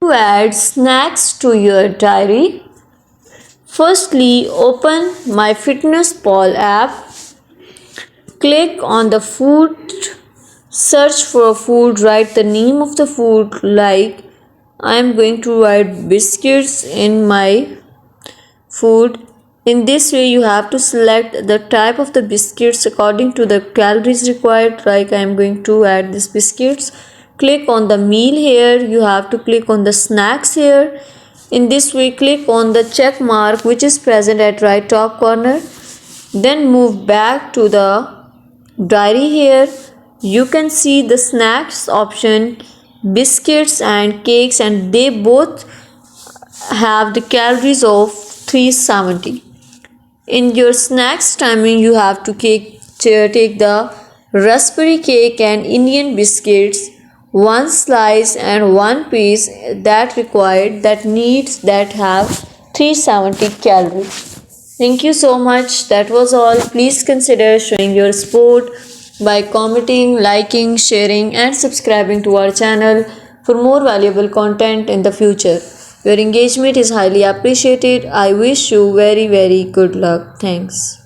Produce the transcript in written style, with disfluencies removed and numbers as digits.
To add snacks to your diary, firstly open MyFitnessPal app, click on the food, search for food, write the name of the food like I am going to write biscuits in my food. In this way you have to select the type of the biscuits according to the calories required, like I am going to add this biscuits. Click on the meal here, you have to click on the snacks here. In this way click on the check mark which is present at right top corner, then move back to the diary. Here you can see the snacks option, biscuits and cakes, and they both have the calories of 370. In your snacks timing you have to take the raspberry cake and Indian biscuits, one slice and one piece that required, that needs, that have 370 calories. Thank you so much. That was all. Please consider showing your support by commenting, liking, sharing, and subscribing to our channel for more valuable content in the future. Your engagement is highly appreciated. I wish you very good luck. Thanks.